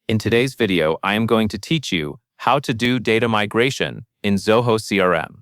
In today's video, I am going to teach you how to do data migration in Zoho CRM.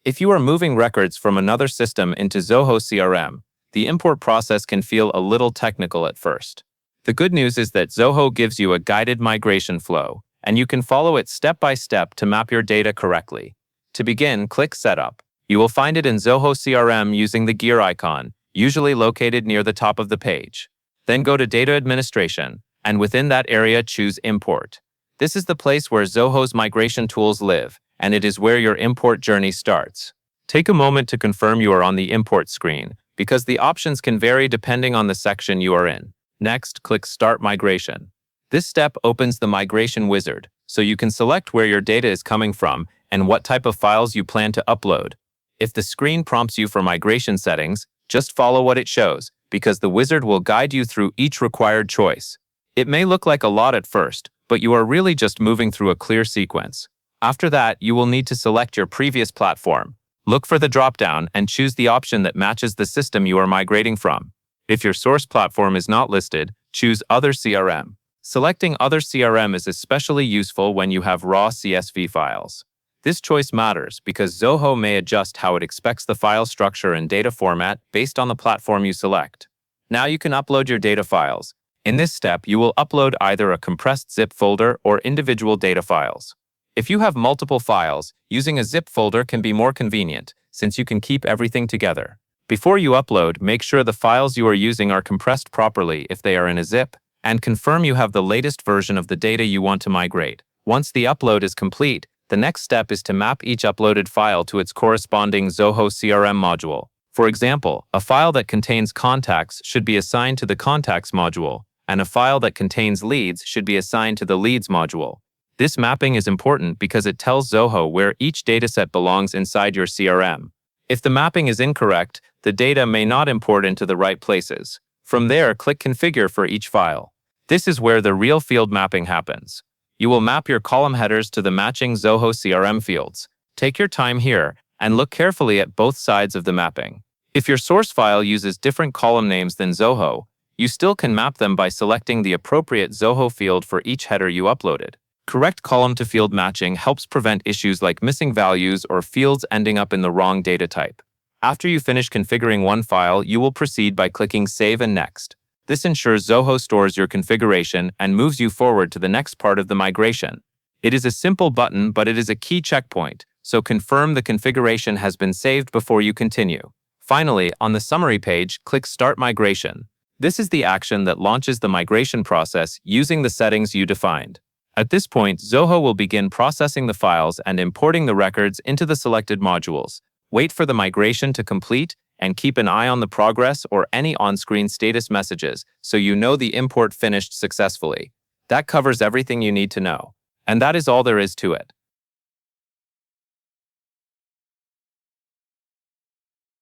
If you are moving records from another system into Zoho CRM, the import process can feel a little technical at first. The good news is that Zoho gives you a guided migration flow, and you can follow it step by step to map your data correctly. To begin, click Setup. You will find it in Zoho CRM using the gear icon, usually located near the top of the page. Then go to Data Administration, and within that area choose Import. This is the place where Zoho's migration tools live, and it is where your import journey starts. Take a moment to confirm you are on the import screen, because the options can vary depending on the section you are in. Next, click Start Migration. This step opens the migration wizard, so you can select where your data is coming from and what type of files you plan to upload. If the screen prompts you for migration settings, just follow what it shows, because the wizard will guide you through each required choice. It may look like a lot at first, but you are really just moving through a clear sequence. After that, you will need to select your previous platform. Look for the drop-down and choose the option that matches the system you are migrating from. If your source platform is not listed, choose Other CRM. Selecting Other CRM is especially useful when you have raw CSV files. This choice matters because Zoho may adjust how it expects the file structure and data format based on the platform you select. Now you can upload your data files. In this step, you will upload either a compressed zip folder or individual data files. If you have multiple files, using a zip folder can be more convenient, since you can keep everything together. Before you upload, make sure the files you are using are compressed properly if they are in a zip, and confirm you have the latest version of the data you want to migrate. Once the upload is complete, the next step is to map each uploaded file to its corresponding Zoho CRM module. For example, a file that contains contacts should be assigned to the Contacts module, and a file that contains leads should be assigned to the Leads module. This mapping is important because it tells Zoho where each dataset belongs inside your CRM. If the mapping is incorrect, the data may not import into the right places. From there, click Configure for each file. This is where the real field mapping happens. You will map your column headers to the matching Zoho CRM fields. Take your time here and look carefully at both sides of the mapping. If your source file uses different column names than Zoho, you still can map them by selecting the appropriate Zoho field for each header you uploaded. Correct column-to-field matching helps prevent issues like missing values or fields ending up in the wrong data type. After you finish configuring one file, you will proceed by clicking Save and Next. This ensures Zoho stores your configuration and moves you forward to the next part of the migration. It is a simple button, but it is a key checkpoint, so confirm the configuration has been saved before you continue. Finally, on the summary page, click Start Migration. This is the action that launches the migration process using the settings you defined. At this point, Zoho will begin processing the files and importing the records into the selected modules. Wait for the migration to complete and keep an eye on the progress or any on-screen status messages so you know the import finished successfully. That covers everything you need to know. And that is all there is to it.